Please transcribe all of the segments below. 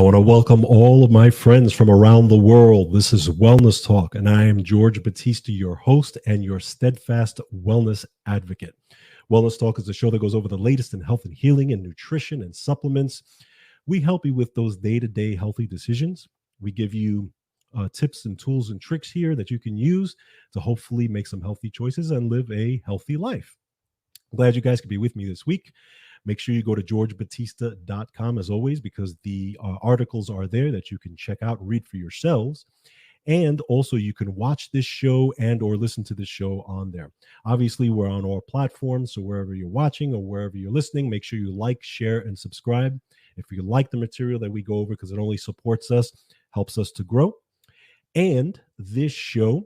want to welcome all of my friends from around the world. This is Wellness Talk, and I am George Batista, your host and your steadfast wellness advocate. Wellness Talk is a show that goes over the latest in health and healing and nutrition and supplements. We help you with those day-to-day healthy decisions. We give you tips and tools and tricks here that you can use to hopefully make some healthy choices and live a healthy life. I'm glad you guys could be with me this week. Make sure you go to georgebatista.com as always, because the articles are there that you can check out and read for yourselves. And also you can watch this show and or listen to this show on there. Obviously, we're on all platforms. So wherever you're watching or wherever you're listening, make sure you like, share, and subscribe. If you like the material that we go over, because it only supports us, helps us to grow. And this show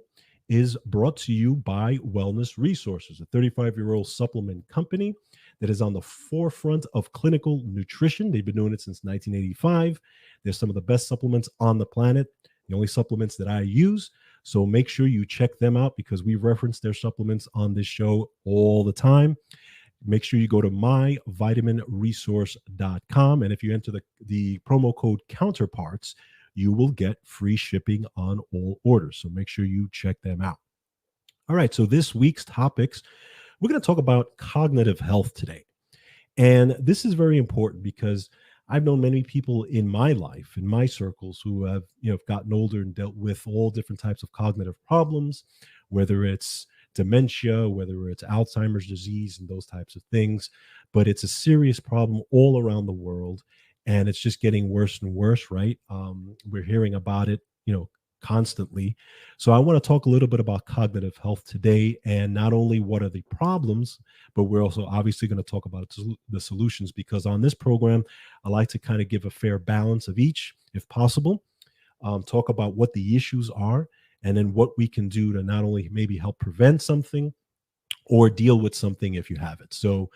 is brought to you by Wellness Resources, a 35-year-old supplement company that is on the forefront of clinical nutrition. They've been doing it since 1985. They're some of the best supplements on the planet, the only supplements that I use. So make sure you check them out because we reference their supplements on this show all the time. Make sure you go to myvitaminresource.com. And if you enter the promo code counterparts, you will get free shipping on all orders. So make sure you check them out. All right, so this week's topics, we're going to talk about cognitive health today. And this is very important because I've known many people in my life, in my circles, who have gotten older and dealt with all different types of cognitive problems, whether it's dementia, whether it's Alzheimer's disease and those types of things. But it's a serious problem all around the world. And it's just getting worse and worse, right? We're hearing about it, constantly. So I want to talk a little bit about cognitive health today, and not only what are the problems, but we're also obviously going to talk about the solutions, because on this program, I like to kind of give a fair balance of each, if possible, talk about what the issues are, and then what we can do to not only maybe help prevent something or deal with something if you have it. So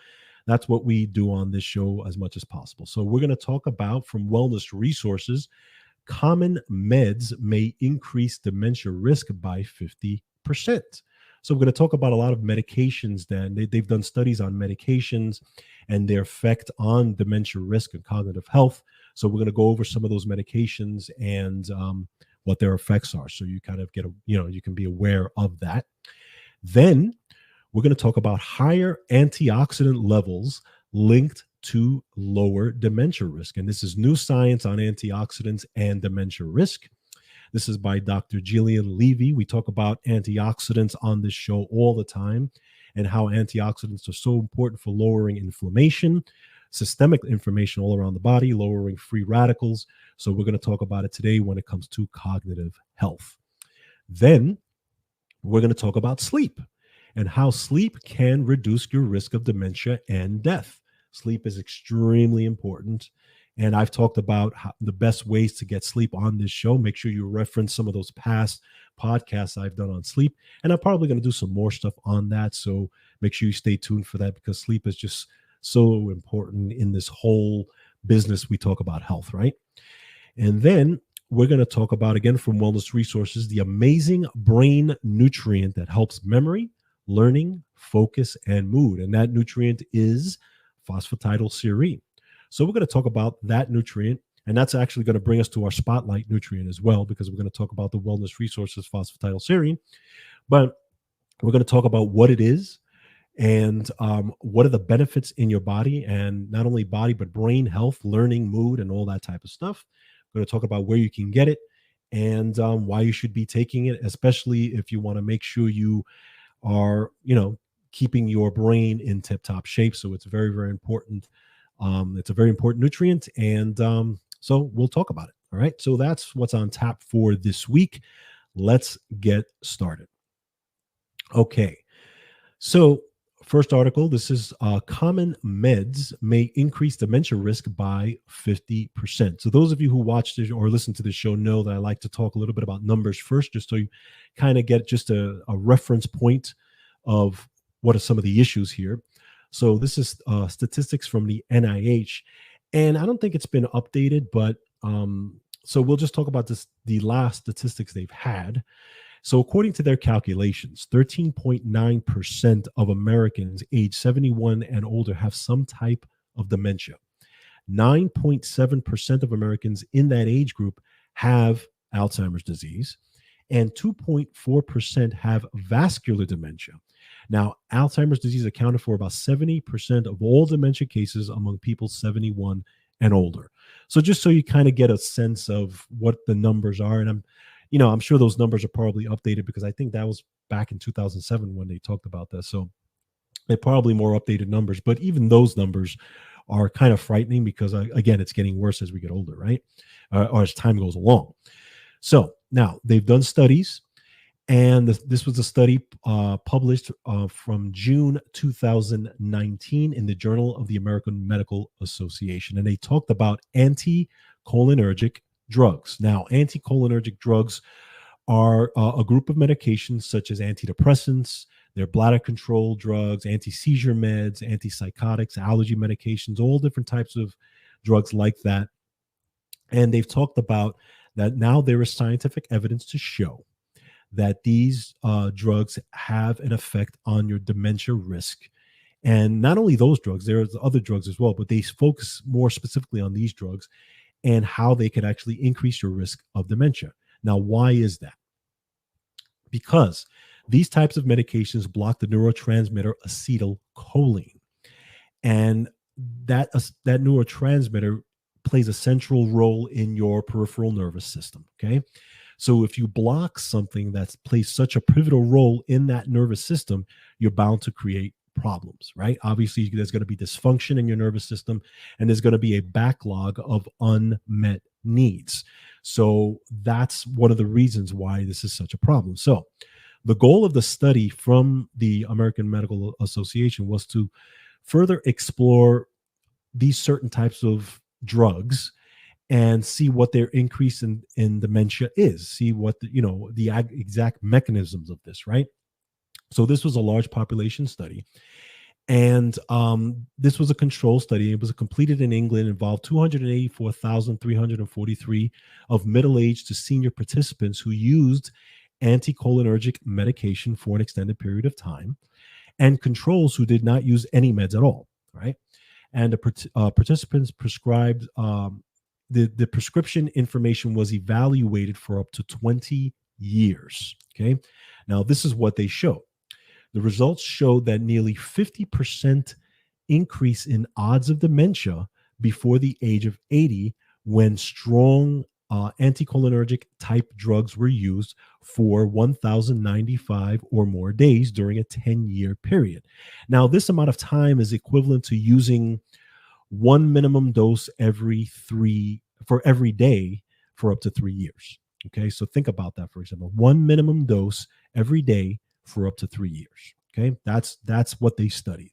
that's what we do on this show as much as possible. So we're going to talk about, from Wellness Resources, common meds may increase dementia risk by 50%. So we're going to talk about a lot of medications that they've done studies on medications and their effect on dementia risk and cognitive health. So we're going to go over some of those medications and what their effects are. So you kind of get you can be aware of that. Then we're going to talk about higher antioxidant levels linked to lower dementia risk. And this is new science on antioxidants and dementia risk. This is by Dr. Jillian Levy. We talk about antioxidants on this show all the time and how antioxidants are so important for lowering inflammation, systemic inflammation all around the body, lowering free radicals. So we're going to talk about it today when it comes to cognitive health. Then we're going to talk about sleep and how sleep can reduce your risk of dementia and death. Sleep is extremely important. And I've talked about the best ways to get sleep on this show. Make sure you reference some of those past podcasts I've done on sleep. And I'm probably going to do some more stuff on that. So make sure you stay tuned for that, because sleep is just so important in this whole business. We talk about health, right? And then we're going to talk about, again, from Wellness Resources, the amazing brain nutrient that helps memory, learning, focus, and mood. And that nutrient is phosphatidylserine. So we're going to talk about that nutrient, and that's actually going to bring us to our spotlight nutrient as well, because we're going to talk about the Wellness Resources phosphatidylserine. But we're going to talk about what it is and what are the benefits in your body, and not only body, but brain health, learning, mood, and all that type of stuff. We're going to talk about where you can get it and why you should be taking it, especially if you want to make sure you are, keeping your brain in tip-top shape. So it's very, very important. It's a very important nutrient. And so we'll talk about it. All right. So that's what's on tap for this week. Let's get started. Okay. So first article, this is common meds may increase dementia risk by 50%. So those of you who watch this or listen to the show know that I like to talk a little bit about numbers first, just so you kind of get just a reference point of what are some of the issues here. So this is statistics from the NIH, and I don't think it's been updated, but so we'll just talk about the last statistics they've had. So according to their calculations, 13.9% of Americans age 71 and older have some type of dementia. 9.7% of Americans in that age group have Alzheimer's disease, and 2.4% have vascular dementia. Now, Alzheimer's disease accounted for about 70% of all dementia cases among people 71 and older. So just so you kind of get a sense of what the numbers are, and I'm sure those numbers are probably updated because I think that was back in 2007 when they talked about that. So they're probably more updated numbers, but even those numbers are kind of frightening because again, it's getting worse as we get older, right? Or as time goes along. So now they've done studies, and this was a study published from June 2019 in the Journal of the American Medical Association. And they talked about anticholinergic drugs. Now, anticholinergic drugs are a group of medications such as antidepressants, they're bladder control drugs, anti-seizure meds, antipsychotics, allergy medications, all different types of drugs like that. And they've talked about that now there is scientific evidence to show that these drugs have an effect on your dementia risk. And not only those drugs, there's other drugs as well, but they focus more specifically on these drugs and how they could actually increase your risk of dementia. Now, why is that? Because these types of medications block the neurotransmitter acetylcholine. And that neurotransmitter plays a central role in your peripheral nervous system. Okay. So if you block something that plays such a pivotal role in that nervous system, you're bound to create problems, right? Obviously, there's going to be dysfunction in your nervous system, and there's going to be a backlog of unmet needs. So that's one of the reasons why this is such a problem. So the goal of the study from the American Medical Association was to further explore these certain types of drugs and see what their increase in dementia is, see what the exact mechanisms of this, right? So this was a large population study. And this was a control study. It was completed in England, involved 284,343 of middle-aged to senior participants who used anticholinergic medication for an extended period of time, and controls who did not use any meds at all, right? And the participants prescribed, the prescription information was evaluated for up to 20 years, okay? Now, this is what they showed. The results showed that nearly 50% increase in odds of dementia before the age of 80 when strong anticholinergic type drugs were used for 1,095 or more days during a 10-year period. Now, this amount of time is equivalent to using one minimum dose every day for up to 3 years. Okay, so think about that, for example, one minimum dose every day for up to 3 years. Okay, that's what they studied.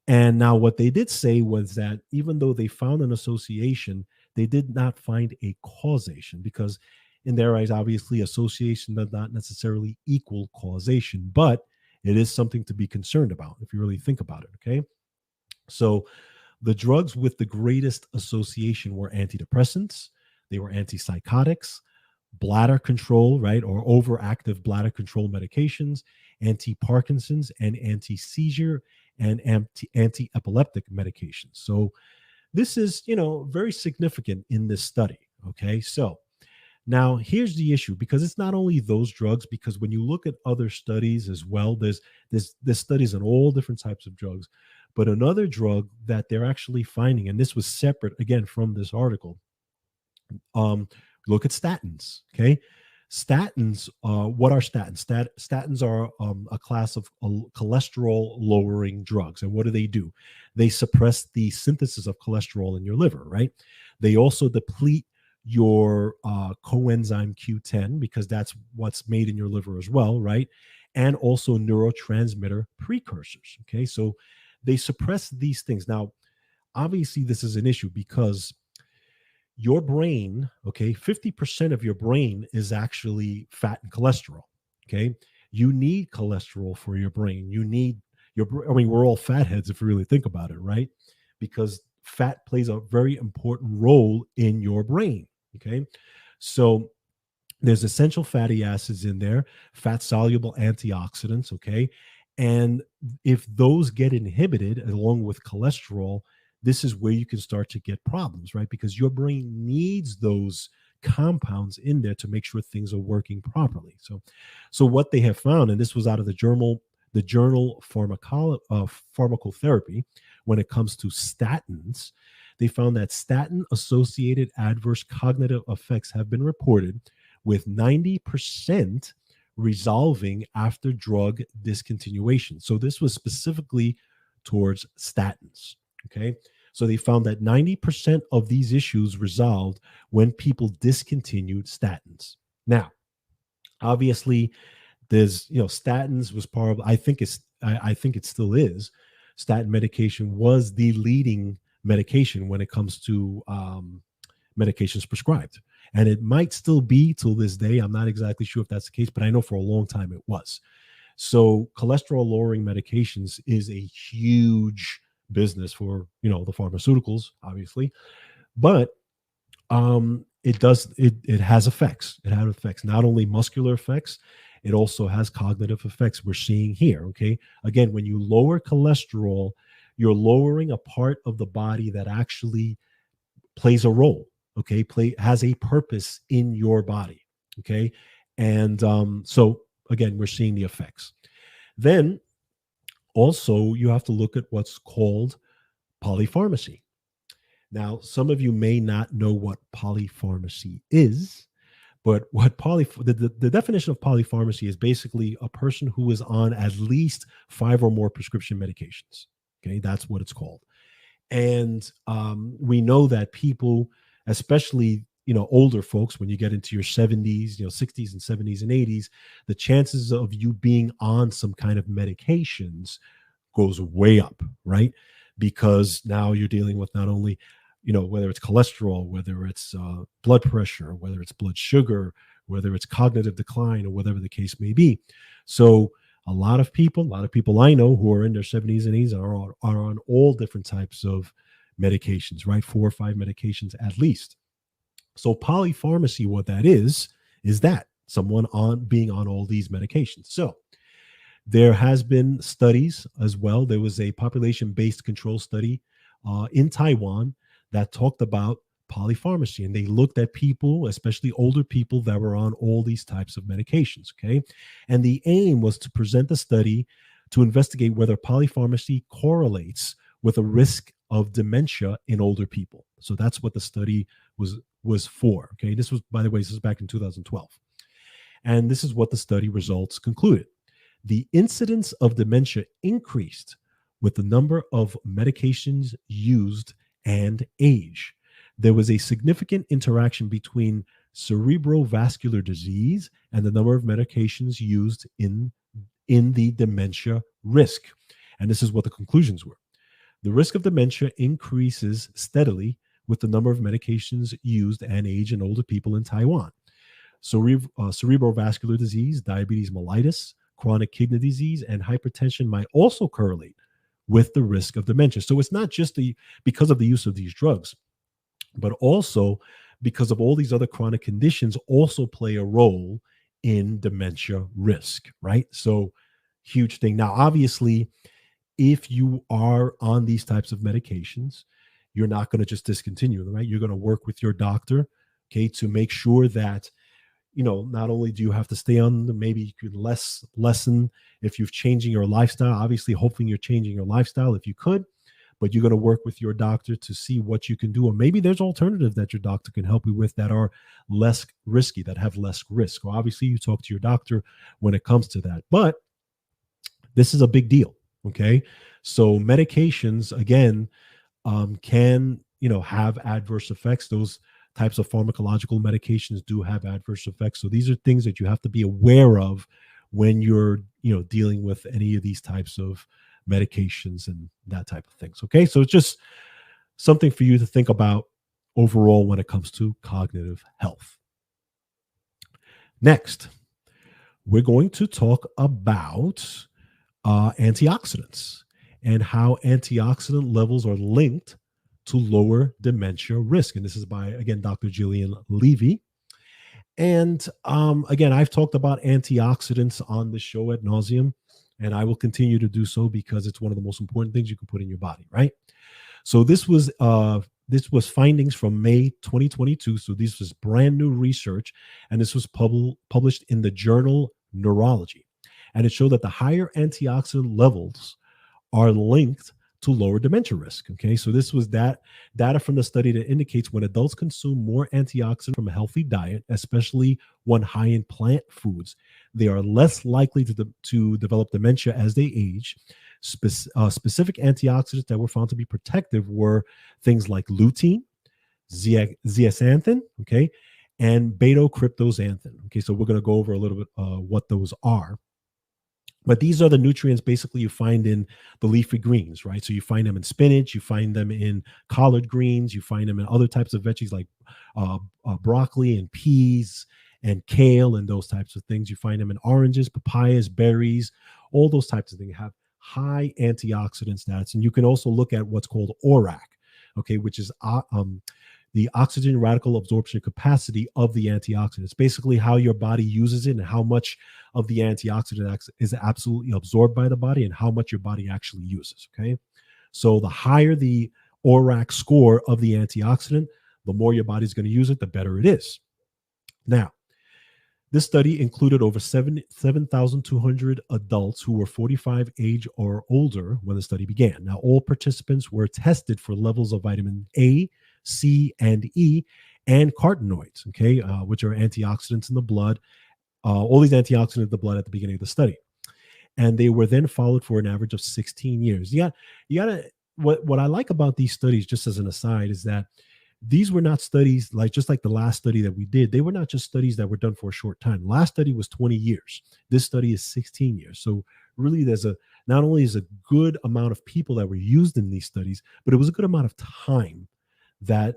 And now what they did say was that even though they found an association, they did not find a causation, because in their eyes, obviously, association does not necessarily equal causation, but it is something to be concerned about if you really think about it. Okay, so the drugs with the greatest association were antidepressants, they were antipsychotics, bladder control, right, or overactive bladder control medications, anti-Parkinson's and anti-seizure and anti-epileptic medications. So this is, very significant in this study. Okay, so now here's the issue, because it's not only those drugs, because when you look at other studies as well, there's studies on all different types of drugs, but another drug that they're actually finding, and this was separate again from this article, look at statins. Okay, statins. What are statins? Statins are a class of cholesterol lowering drugs. And what do? They suppress the synthesis of cholesterol in your liver, right? They also deplete your coenzyme Q10, because that's what's made in your liver as well, right? And also neurotransmitter precursors. Okay, so they suppress these things. Now, obviously, this is an issue because your brain, okay, 50% of your brain is actually fat and cholesterol. Okay, you need cholesterol for your brain. You need we're all fatheads if you really think about it, right? Because fat plays a very important role in your brain. Okay, so there's essential fatty acids in there, fat soluble antioxidants. Okay, and if those get inhibited along with cholesterol, this is where you can start to get problems, right? Because your brain needs those compounds in there to make sure things are working properly. So what they have found, and this was out of the journal Pharmacotherapy, when it comes to statins, they found that statin associated adverse cognitive effects have been reported, with 90% resolving after drug discontinuation. So this was specifically towards statins. Okay. So they found that 90% of these issues resolved when people discontinued statins. Now, obviously, there's, statins was part of, I think it still is. Statin medication was the leading medication when it comes to medications prescribed. And it might still be till this day. I'm not exactly sure if that's the case, but I know for a long time it was. So cholesterol lowering medications is a huge business for, the pharmaceuticals, obviously. But it has effects. It has effects, not only muscular effects, it also has cognitive effects we're seeing here. Okay. Again, when you lower cholesterol, you're lowering a part of the body that actually plays a role. Okay. Has a purpose in your body. Okay. And so again, we're seeing the effects. Then also you have to look at what's called polypharmacy. Now, some of you may not know what polypharmacy is, but what the definition of polypharmacy is basically a person who is on at least 5 or more prescription medications. Okay, that's what it's called. And we know that people, especially older folks, when you get into your 70s, 60s and 70s and 80s, the chances of you being on some kind of medications goes way up, right? Because now you're dealing with not only whether it's cholesterol, whether it's blood pressure, whether it's blood sugar, whether it's cognitive decline, or whatever the case may be. So a lot of people I know who are in their 70s and 80s are on all different types of medications, right? 4 or 5 medications at least. So polypharmacy, what that is that someone being on all these medications. So there has been studies as well. There was a population-based control study in Taiwan that talked about polypharmacy, and they looked at people, especially older people, that were on all these types of medications. Okay. And the aim was to present the study to investigate whether polypharmacy correlates with a risk of dementia in older people. So that's what the study was for. Okay. This was, by the way, this is back in 2012. And this is what the study results concluded. The incidence of dementia increased with the number of medications used and age. There was a significant interaction between cerebrovascular disease and the number of medications used in the dementia risk. And this is what the conclusions were. The risk of dementia increases steadily with the number of medications used and age in older people in Taiwan. Cerebrovascular disease, diabetes mellitus, chronic kidney disease, and hypertension might also correlate with the risk of dementia. So it's not just because of the use of these drugs, but also because of all these other chronic conditions also play a role in dementia risk, right? So huge thing. Now, obviously, if you are on these types of medications, you're not going to just discontinue them, right? You're going to work with your doctor, okay, to make sure that not only do you have to stay on them, maybe you could lessen if you're changing your lifestyle. Obviously, hoping you're changing your lifestyle if you could, but you're going to work with your doctor to see what you can do. Or maybe there's alternatives that your doctor can help you with that are less risky, that have less risk. Well, obviously, you talk to your doctor when it comes to that. But this is a big deal, okay? So medications, again, can, have adverse effects. Those types of pharmacological medications do have adverse effects. So these are things that you have to be aware of when you're, dealing with any of these types of medications and that type of things. Okay. So it's just something for you to think about overall when it comes to cognitive health. Next, we're going to talk about antioxidants and how antioxidant levels are linked to lower dementia risk. And this is by, again, Dr. Jillian Levy. And again, I've talked about antioxidants on the show ad nauseum, and I will continue to do so because it's one of the most important things you can put in your body, right? So this was findings from May 2022. So this was brand new research, and this was published in the journal Neurology. And it showed that the higher antioxidant levels are linked to lower dementia risk. Okay, so this was that data from the study that indicates when adults consume more antioxidant from a healthy diet, especially one high in plant foods, they are less likely to develop dementia as they age. Specific antioxidants that were found to be protective were things like lutein, zeaxanthin, okay, and beta-cryptosanthin. Okay, so we're going to go over a little bit what those are. But these are the nutrients basically you find in the leafy greens, right? So you find them in spinach, you find them in collard greens, you find them in other types of veggies like broccoli and peas and kale and those types of things. You find them in oranges, papayas, berries, all those types of things have high antioxidant status. And you can also look at what's called ORAC, okay, which is the oxygen radical absorption capacity of the antioxidants. Basically how your body uses it and how much of the antioxidant is absolutely absorbed by the body and how much your body actually uses, okay? So the higher the ORAC score of the antioxidant, the more your body's going to use it, the better it is. Now, this study included over 7,200 adults who were 45 age or older when the study began. Now, all participants were tested for levels of vitamin A, C, and E, and carotenoids, okay, which are antioxidants in the blood. All these antioxidants in the blood at the beginning of the study. And they were then followed for an average of 16 years. You gotta what I like about these studies, just as an aside, is that these were not studies just like the last study that we did. They were not just studies that were done for a short time. Last study was 20 years. This study is 16 years. So really not only is a good amount of people that were used in these studies, but it was a good amount of time that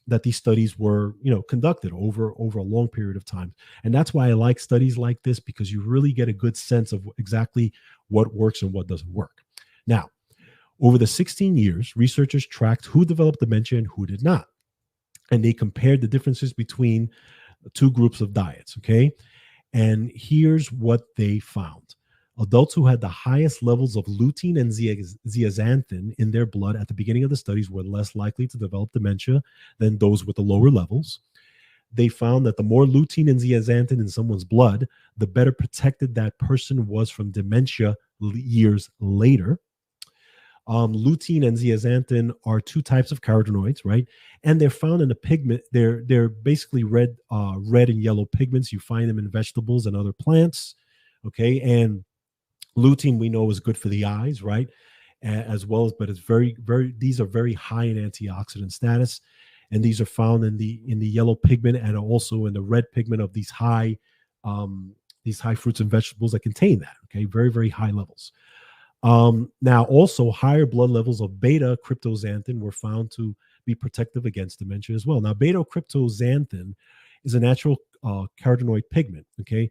that these studies were conducted over a long period of time. And that's why I like studies like this, because you really get a good sense of exactly what works and what doesn't work. Now, over the 16 years, researchers tracked who developed dementia and who did not. And they compared the differences between two groups of diets, okay? And here's what they found. Adults who had the highest levels of lutein and zeaxanthin in their blood at the beginning of the studies were less likely to develop dementia than those with the lower levels. They found that the more lutein and zeaxanthin in someone's blood, the better protected that person was from dementia years later. Lutein and zeaxanthin are two types of carotenoids, right? And they're found in the pigment. They're basically red and yellow pigments. You find them in vegetables and other plants, okay? And lutein we know is good for the eyes, right? As well as, but it's these are very high in antioxidant status, and these are found in the yellow pigment and also in the red pigment of these high fruits and vegetables that contain that. Okay, very, very high levels. Now, also higher blood levels of beta-cryptosanthin were found to be protective against dementia as well. Now, beta-cryptosanthin is a natural carotenoid pigment, okay?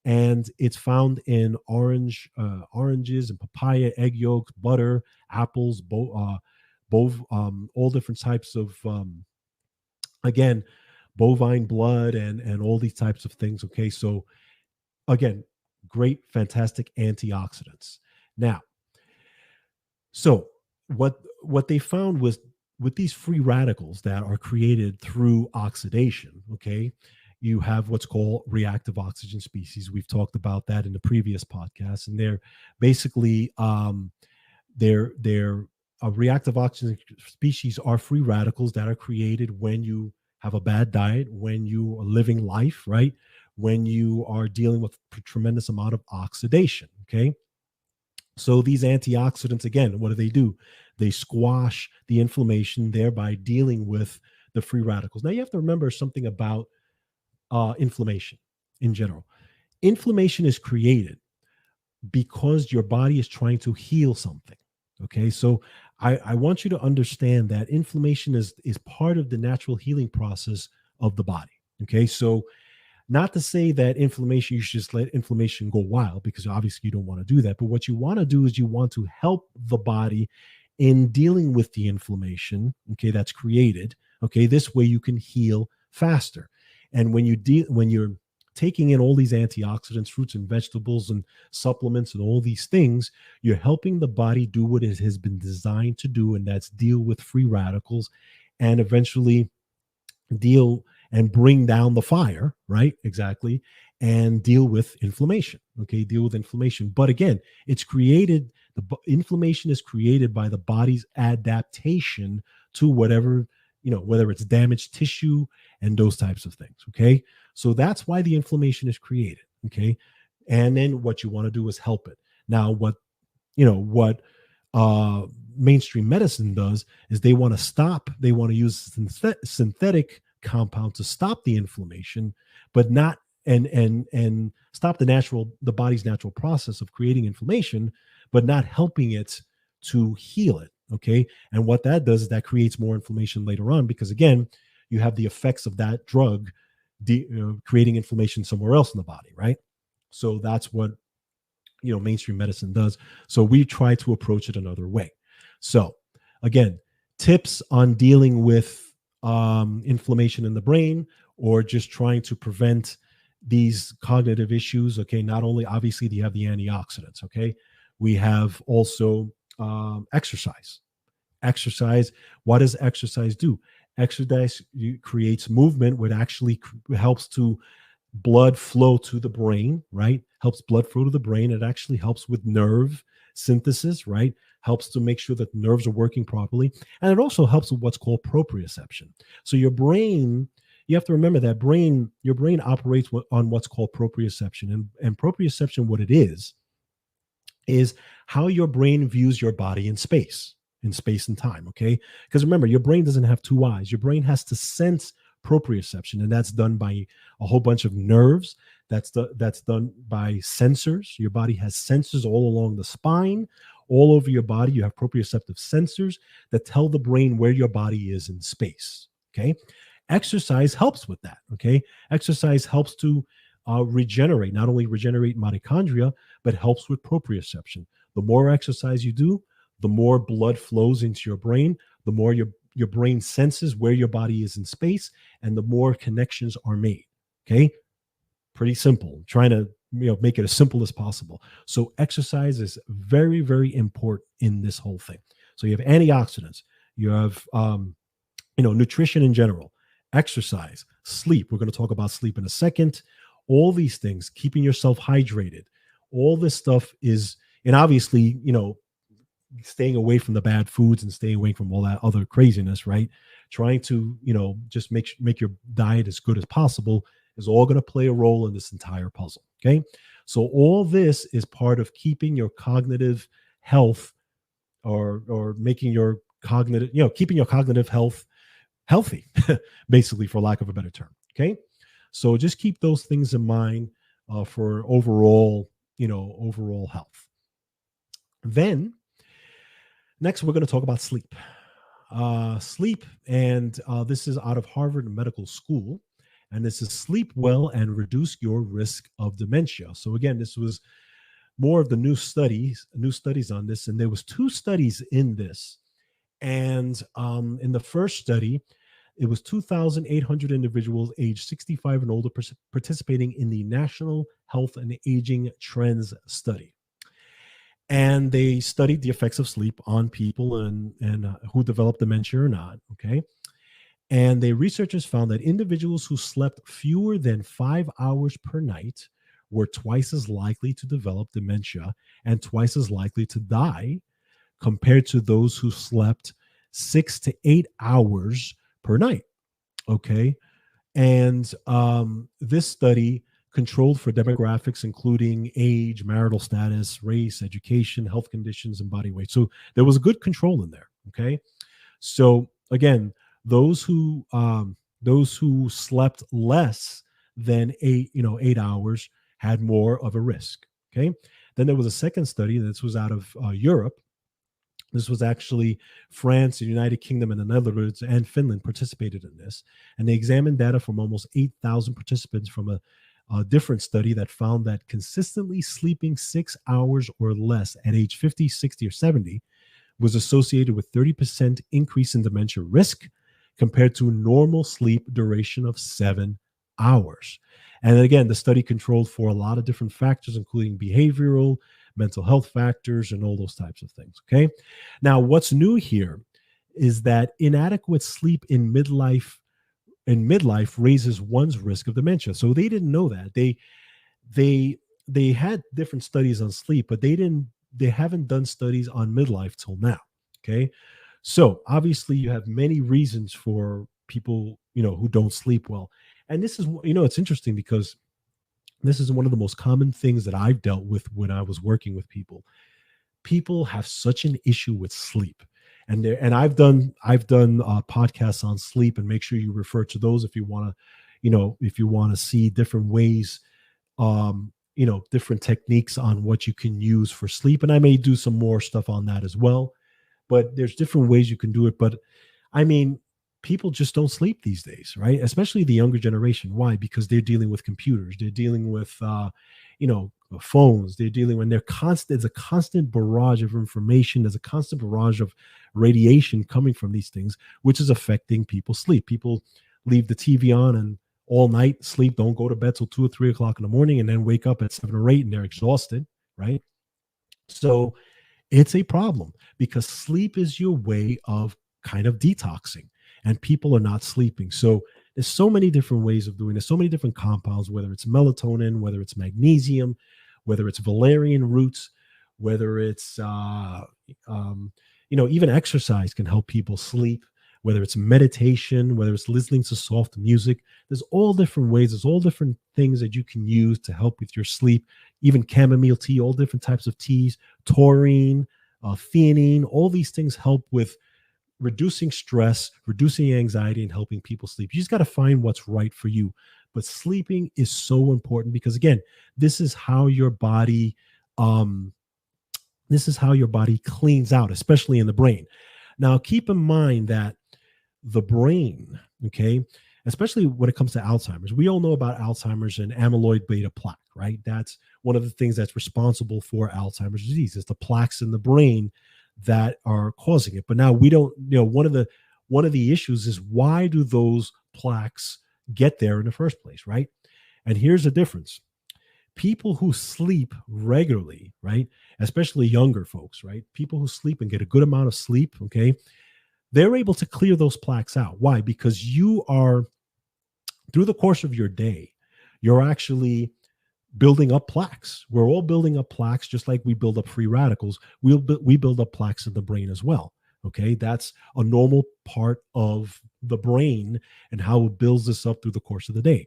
And it's found in oranges and papaya, egg yolks, butter, apples, all different types of, again, bovine blood and all these types of things, okay? So, again, great, fantastic antioxidants. Now, so what they found was with these free radicals that are created through oxidation, okay, you have what's called reactive oxygen species. We've talked about that in the previous podcast, and they're basically they're reactive oxygen species are free radicals that are created when you have a bad diet, when you are living life, right, when you are dealing with a tremendous amount of oxidation, okay. So these antioxidants, again, what do? They squash the inflammation, thereby dealing with the free radicals. Now, you have to remember something about inflammation in general. Inflammation is created because your body is trying to heal something. Okay, so I want you to understand that inflammation is part of the natural healing process of the body. Okay, so not to say that inflammation, you should just let inflammation go wild, because obviously you don't want to do that. But what you want to do is you want to help the body in dealing with the inflammation, okay, that's created. Okay, this way you can heal faster. And when you're taking in all these antioxidants, fruits and vegetables and supplements and all these things, you're helping the body do what it has been designed to do, and that's deal with free radicals and eventually deal and bring down the fire, right? Exactly. And deal with inflammation. Okay. Deal with inflammation. But again, it's created, inflammation is created by the body's adaptation to whatever, whether it's damaged tissue and those types of things. Okay. So that's why the inflammation is created. Okay. And then what you want to do is help it. Now, what uh, mainstream medicine does is they want to use synthetic compound to stop the inflammation, but not and stop the body's natural process of creating inflammation, but not helping it to heal it. Okay. And what that does is that creates more inflammation later on, because again, you have the effects of that drug creating inflammation somewhere else in the body, right? So that's what mainstream medicine does. So we try to approach it another way. So again, tips on dealing with inflammation in the brain, or just trying to prevent these cognitive issues. Okay, not only obviously do you have the antioxidants. Okay, we have also exercise. Exercise. What does exercise do? Exercise creates movement, which actually helps to blood flow to the brain, right? Helps blood flow to the brain. It actually helps with nerve synthesis, right? Helps to make sure that nerves are working properly. And it also helps with what's called proprioception. So your brain, you have to remember that your brain operates on what's called proprioception. And proprioception, what it is how your brain views your body in space and time, okay? Because remember, your brain doesn't have two eyes. Your brain has to sense proprioception, and that's done by a whole bunch of nerves. That's done by sensors. Your body has sensors all along the spine, all over your body. You have proprioceptive sensors that tell the brain where your body is in space. Okay, exercise helps with that. Okay, exercise helps to regenerate, not only regenerate mitochondria, but helps with proprioception. The more exercise you do, the more blood flows into your brain, the more your brain senses where your body is in space, and the more connections are made. Okay, pretty simple. Trying to make it as simple as possible. So exercise is very, very important in this whole thing. So you have antioxidants, you have nutrition in general, exercise, sleep. We're going to talk about sleep in a second. All these things, keeping yourself hydrated, all this stuff is, and obviously, staying away from the bad foods and staying away from all that other craziness, right? Trying to, just make your diet as good as possible is all going to play a role in this entire puzzle. Okay. So all this is part of keeping your cognitive health, or making your cognitive, keeping your cognitive health healthy, basically, for lack of a better term. Okay. So just keep those things in mind for overall health. Then next, we're going to talk about sleep. Sleep, and this is out of Harvard Medical School, and this is sleep well and reduce your risk of dementia. So again, this was more of the new studies on this, and there was 2 studies in this. And in the first study, it was 2,800 individuals aged 65 and older participating in the National Health and Aging Trends Study. And they studied the effects of sleep on people and who developed dementia or not. Okay. And the researchers found that individuals who slept fewer than 5 hours per night were twice as likely to develop dementia and twice as likely to die compared to those who slept 6 to 8 hours per night. Okay. And this study controlled for demographics, including age, marital status, race, education, health conditions, and body weight. So there was a good control in there. Okay. So again, those who slept less than 8 hours had more of a risk. Okay. Then there was a second study. This was out of Europe. This was actually France, the United Kingdom, and the Netherlands, and Finland participated in this. And they examined data from almost 8,000 participants from a different study that found that consistently sleeping 6 hours or less at age 50, 60, or 70 was associated with 30% increase in dementia risk compared to normal sleep duration of 7 hours. And then again, the study controlled for a lot of different factors, including behavioral, mental health factors, and all those types of things. Okay. Now, what's new here is that inadequate sleep in midlife raises one's risk of dementia. So they didn't know that. They they had different studies on sleep, but they haven't done studies on midlife till now. Okay. So obviously you have many reasons for people, who don't sleep well. And this is, it's interesting because this is one of the most common things that I've dealt with when I was working with people. People have such an issue with sleep. And I've done podcasts on sleep, and make sure you refer to those if you want to, if you want to see different ways, different techniques on what you can use for sleep. And I may do some more stuff on that as well. But there's different ways you can do it. But I mean, people just don't sleep these days, right? Especially the younger generation. Why? Because they're dealing with computers, they're dealing with, phones, they're dealing when they're constant. There's a constant barrage of information. There's a constant barrage of radiation coming from these things, which is affecting people's sleep. People leave the TV on and all night sleep, don't go to bed till 2 or 3 o'clock in the morning, and then wake up at 7 or 8 and they're exhausted, right? So it's a problem because sleep is your way of kind of detoxing, and people are not sleeping. So there's so many different ways of doing this, so many different compounds, whether it's melatonin, whether it's magnesium, whether it's valerian roots, whether it's, even exercise can help people sleep, whether it's meditation, whether it's listening to soft music. There's all different ways. There's all different things that you can use to help with your sleep, even chamomile tea, all different types of teas, taurine, theanine, all these things help with reducing stress, reducing anxiety, and helping people sleep. You just got to find what's right for you. But sleeping is so important because, again, this is how your body, cleans out, especially in the brain. Now, keep in mind that the brain, okay, especially when it comes to Alzheimer's, we all know about Alzheimer's and amyloid beta plaque, right? That's one of the things that's responsible for Alzheimer's disease. It's the plaques in the brain that are causing it. But now we don't, one of the issues is, why do those plaques get there in the first place, right? And here's the difference. People who sleep regularly, right, especially younger folks, right, people who sleep and get a good amount of sleep, okay, they're able to clear those plaques out. Why? Because you are, through the course of your day, you're actually building up plaques. We're all building up plaques, just like we build up free radicals. We build up plaques in the brain as well. Okay, that's a normal part of the brain and how it builds this up through the course of the day.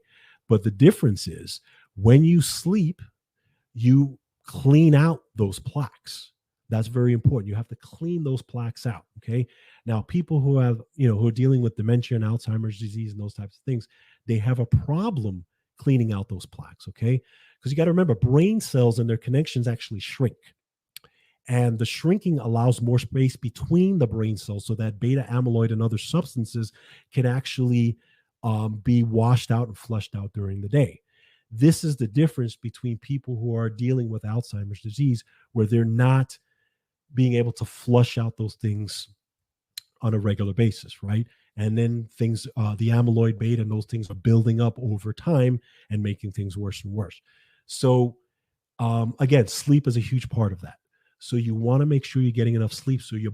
But the difference is, when you sleep, you clean out those plaques. That's very important. You have to clean those plaques out. Okay. Now, people who have, who are dealing with dementia and Alzheimer's disease and those types of things, they have a problem cleaning out those plaques. Okay. Because you got to remember, brain cells and their connections actually shrink. And the shrinking allows more space between the brain cells so that beta amyloid and other substances can actually be washed out and flushed out during the day. This is the difference between people who are dealing with Alzheimer's disease, where they're not being able to flush out those things on a regular basis, right? And then things, the amyloid beta and those things are building up over time and making things worse and worse. So again, sleep is a huge part of that. So you want to make sure you're getting enough sleep so your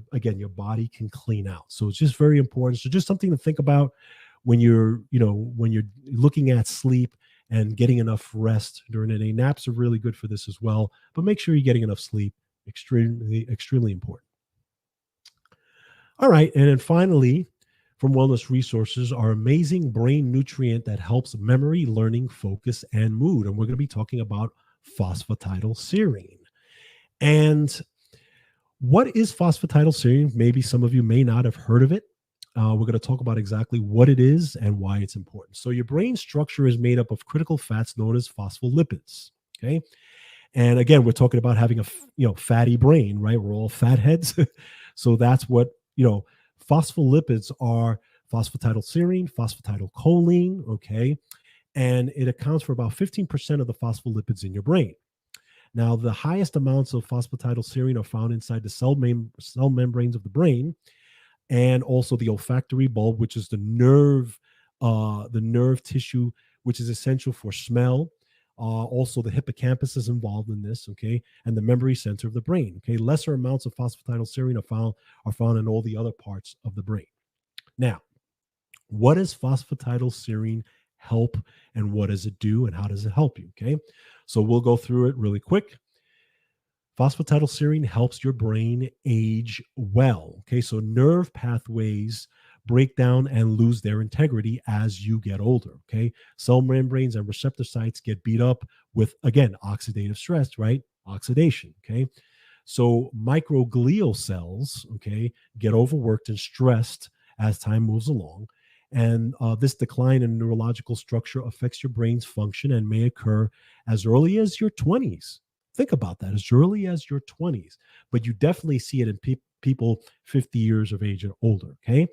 body can clean out. So it's just very important. So just something to think about when you're looking at sleep and getting enough rest during the day. Naps are really good for this as well, but make sure you're getting enough sleep. Extremely, extremely important. All right. And then finally, from Wellness Resources, our amazing brain nutrient that helps memory, learning, focus, and mood. And we're going to be talking about phosphatidylserine. And what is phosphatidylserine? Maybe some of you may not have heard of it. We're going to talk about exactly what it is and why it's important. So your brain structure is made up of critical fats known as phospholipids. Okay. And again, we're talking about having a fatty brain, right? We're all fat heads. So that's what, phospholipids are: phosphatidylserine, phosphatidylcholine, okay? And it accounts for about 15% of the phospholipids in your brain. Now, the highest amounts of phosphatidylserine are found inside the cell membranes of the brain, and also the olfactory bulb, which is the nerve tissue which is essential for smell. Also, the hippocampus is involved in this, okay, and the memory center of the brain. Okay, lesser amounts of phosphatidylserine are found in all the other parts of the brain. Now, what does phosphatidylserine help, and what does it do, and how does it help you? Okay, so we'll go through it really quick. Phosphatidylserine helps your brain age well. Okay, so nerve pathways break down and lose their integrity as you get older. Okay, cell membranes and receptor sites get beat up with, again, oxidative stress, right? Oxidation. Okay, so microglial cells, okay, get overworked and stressed as time moves along. And this decline in neurological structure affects your brain's function and may occur as early as your 20s. Think about that, as early as your 20s. But you definitely see it in people 50 years of age and older, okay?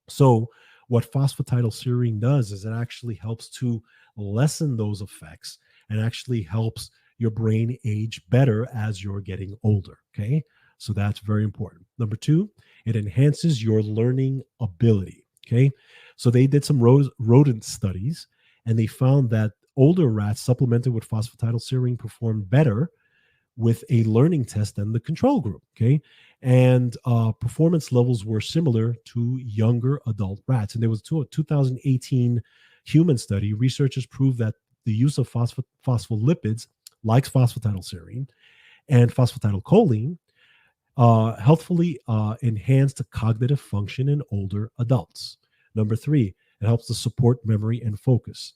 So, what phosphatidylserine does is it actually helps to lessen those effects and actually helps your brain age better as you're getting older. Okay. So, that's very important. Number two, it enhances your learning ability. Okay. So, they did some rodent studies and they found that older rats supplemented with phosphatidylserine performed better with a learning test than the control group. Okay. And performance levels were similar to younger adult rats. And there was a 2018 human study. Researchers proved that the use of phospholipids, like phosphatidylserine and phosphatidylcholine, healthfully enhanced cognitive function in older adults. Number three, it helps to support memory and focus.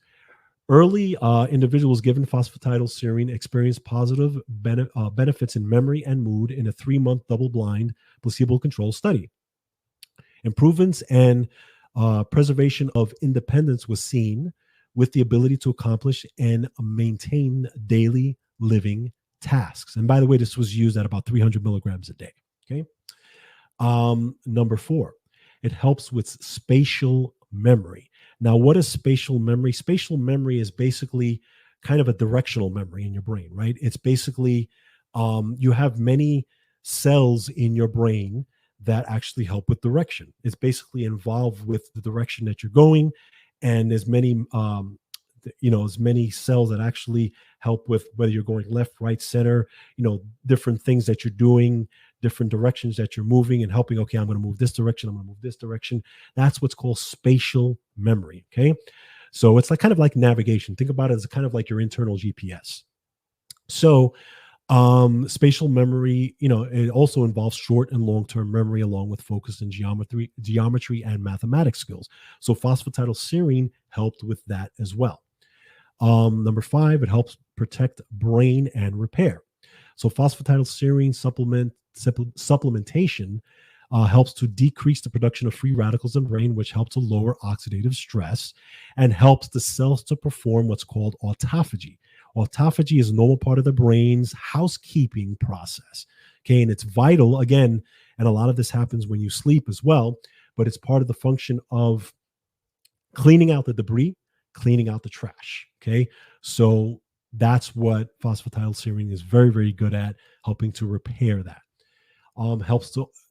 Early individuals given phosphatidylserine experienced positive benefits in memory and mood in a 3-month double-blind placebo-controlled study. Improvements and preservation of independence was seen with the ability to accomplish and maintain daily living tasks. And by the way, this was used at about 300 milligrams a day. Okay. Number four, it helps with spatial memory. Now, what is spatial memory? Spatial memory is basically kind of a directional memory in your brain, right? It's basically you have many cells in your brain that actually help with direction. It's basically involved with the direction that you're going, and there's many as many cells that actually help with whether you're going left, right, center, different things that you're doing, different directions that you're moving and helping. Okay, I'm going to move this direction. I'm going to move this direction. That's what's called spatial memory. Okay. So it's like kind of like navigation. Think about it as kind of like your internal GPS. So spatial memory, it also involves short and long-term memory along with focus and geometry and mathematics skills. So phosphatidylserine helped with that as well. Number five, it helps protect brain and repair. So phosphatidylserine supplementation helps to decrease the production of free radicals in the brain, which helps to lower oxidative stress and helps the cells to perform what's called autophagy. Autophagy is a normal part of the brain's housekeeping process. Okay, and it's vital, again, and a lot of this happens when you sleep as well, but it's part of the function of cleaning out the debris, cleaning out the trash. Okay, so that's what phosphatidylserine is very, very good at, helping to repair that.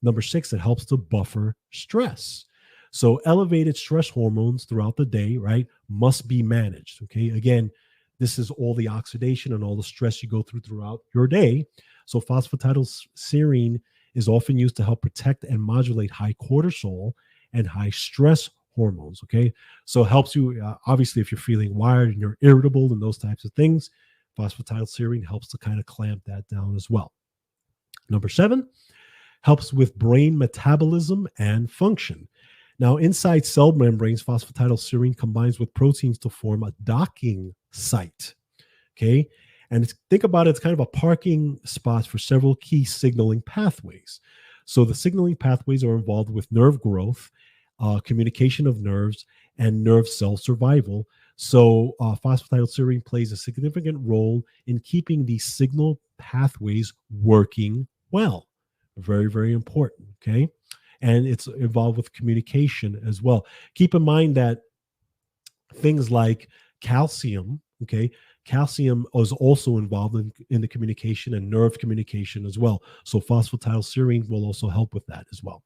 Number six, it helps to buffer stress. So elevated stress hormones throughout the day, right, must be managed. Okay, again, this is all the oxidation and all the stress you go throughout your day. So phosphatidylserine is often used to help protect and modulate high cortisol and high stress hormones. Okay, so it helps you, obviously, if you're feeling wired and you're irritable and those types of things, phosphatidylserine helps to kind of clamp that down as well. Number seven, helps with brain metabolism and function. Now, inside cell membranes, phosphatidylserine combines with proteins to form a docking site. Okay, and think about it, it's kind of a parking spot for several key signaling pathways. So the signaling pathways are involved with nerve growth, communication of nerves, and nerve cell survival. So phosphatidylserine plays a significant role in keeping these signal pathways working well. Very, very important. Okay, and it's involved with communication as well. Keep in mind that things like calcium, okay, calcium is also involved in the communication and nerve communication as well. So phosphatidylserine will also help with that as well.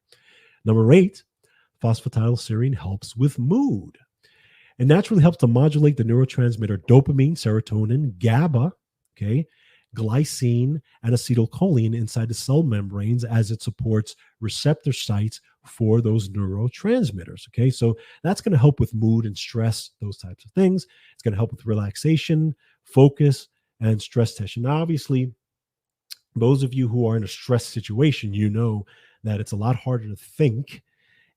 Number eight, phosphatidylserine helps with mood. It naturally helps to modulate the neurotransmitter dopamine, serotonin, GABA, okay, glycine, and acetylcholine inside the cell membranes as it supports receptor sites for those neurotransmitters. Okay, so that's going to help with mood and stress, those types of things. It's going to help with relaxation, focus, and stress tension. Now, obviously, those of you who are in a stress situation, you know that it's a lot harder to think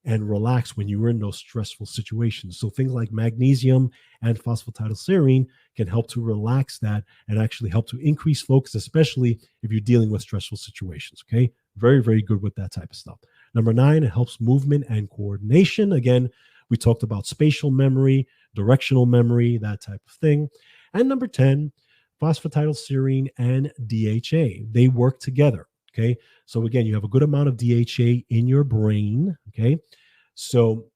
and relax when you're in those stressful situations. So things like magnesium and phosphatidylserine can help to relax that and actually help to increase focus, especially if you're dealing with stressful situations. Okay. Very, very good with that type of stuff. Number 9, it helps movement and coordination. Again, we talked about spatial memory, directional memory, that type of thing. And number 10, phosphatidylserine and DHA. They work together. Okay. So again, you have a good amount of DHA in your brain. Okay. So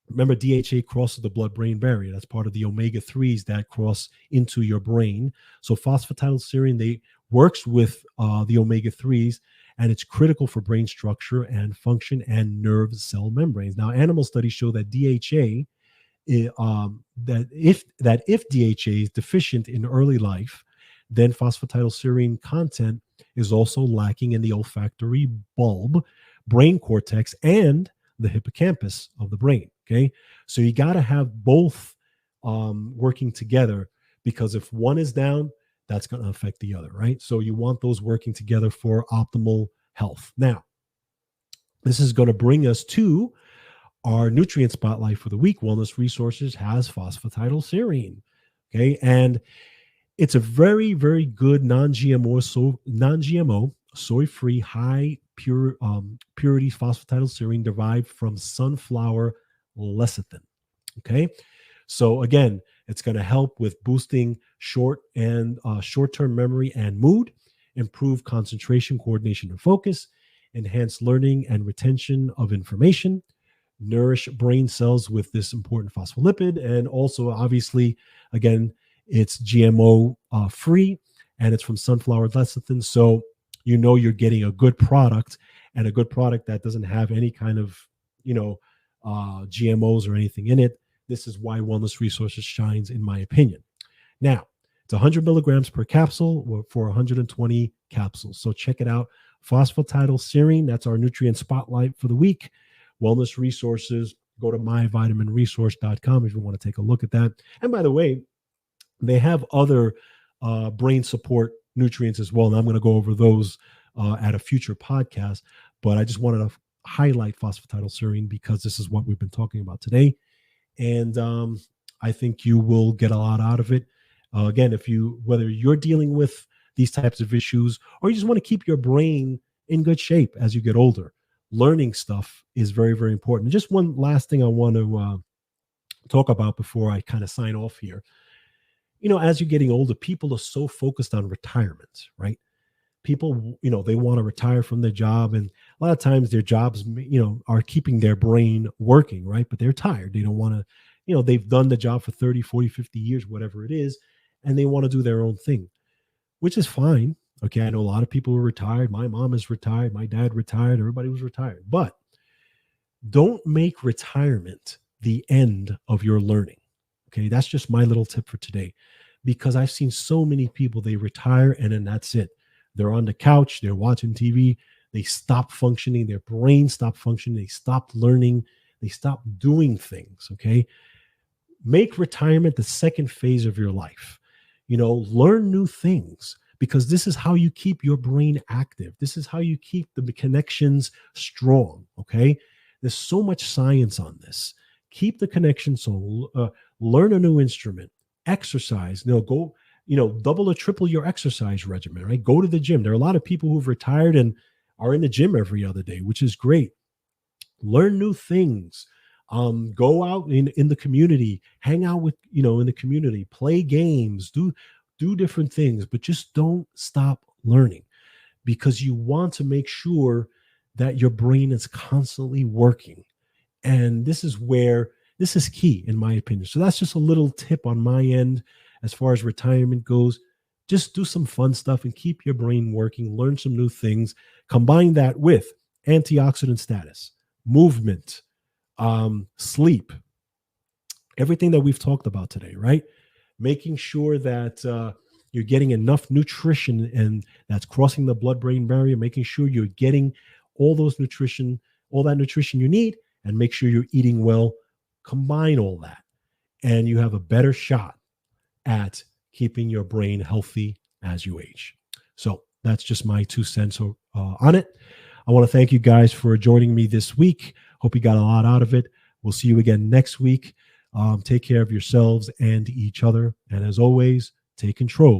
remember, DHA crosses the blood-brain barrier. That's part of the omega-3s that cross into your brain. So phosphatidylserine, they works with the omega-3s, and it's critical for brain structure and function and nerve cell membranes. Now, animal studies show that DHA, if DHA is deficient in early life, then phosphatidylserine content is also lacking in the olfactory bulb, brain cortex, and the hippocampus of the brain. Okay, so you got to have both working together, because if one is down, that's going to affect the other, right? So you want those working together for optimal health. Now, this is going to bring us to our nutrient spotlight for the week. Wellness Resources has phosphatidylserine. Okay, and it's a very, very good non-GMO, soy-free, high purity phosphatidylserine derived from sunflower lecithin. Okay, so again, it's going to help with boosting short-term memory and mood, improve concentration, coordination, and focus, enhance learning and retention of information, nourish brain cells with this important phospholipid, and also, obviously, again, it's GMO free, and it's from sunflower lecithin. So you know you're getting a good product, and a good product that doesn't have any kind of, GMOs or anything in it. This is why Wellness Resources shines, in my opinion. Now, it's 100 milligrams per capsule for 120 capsules. So check it out. Phosphatidylserine, that's our nutrient spotlight for the week. Wellness Resources, go to myvitaminresource.com if you want to take a look at that. And by the way, they have other brain support nutrients as well, and I'm going to go over those at a future podcast. But I just wanted to highlight phosphatidylserine because this is what we've been talking about today, and I think you will get a lot out of it. Again, whether you're dealing with these types of issues or you just want to keep your brain in good shape as you get older, learning stuff is very, very important. And just one last thing I want to talk about before I kind of sign off here. As you're getting older, people are so focused on retirement, right? People, they want to retire from their job, and a lot of times their jobs, are keeping their brain working, right? But they're tired. They don't want to, they've done the job for 30, 40, 50 years, whatever it is, and they want to do their own thing, which is fine. Okay, I know a lot of people who are retired. My mom is retired. My dad retired. Everybody was retired. But don't make retirement the end of your learning. Okay, that's just my little tip for today, because I've seen so many people, they retire and then that's it. They're on the couch, they're watching TV, they stop functioning, their brain stop functioning, they stop learning, they stop doing things. Okay, make retirement the second phase of your life. Learn new things, because this is how you keep your brain active. This is how you keep the connections strong. Okay, there's so much science on this. Keep the connection. So learn a new instrument, exercise. Go, double or triple your exercise regimen, right? Go to the gym. There are a lot of people who've retired and are in the gym every other day, which is great. Learn new things. Go out in the community, hang out with, in the community, play games, do different things, but just don't stop learning, because you want to make sure that your brain is constantly working. And this is key, in my opinion. So that's just a little tip on my end as far as retirement goes. Just do some fun stuff and keep your brain working, learn some new things, combine that with antioxidant status, movement, sleep, everything that we've talked about today, right? Making sure that you're getting enough nutrition and that's crossing the blood-brain barrier, making sure you're getting all that nutrition you need, and make sure you're eating well. Combine all that, and you have a better shot at keeping your brain healthy as you age. So that's just my 2 cents on it. I want to thank you guys for joining me this week. Hope you got a lot out of it. We'll see you again next week. Take care of yourselves and each other. And as always, take control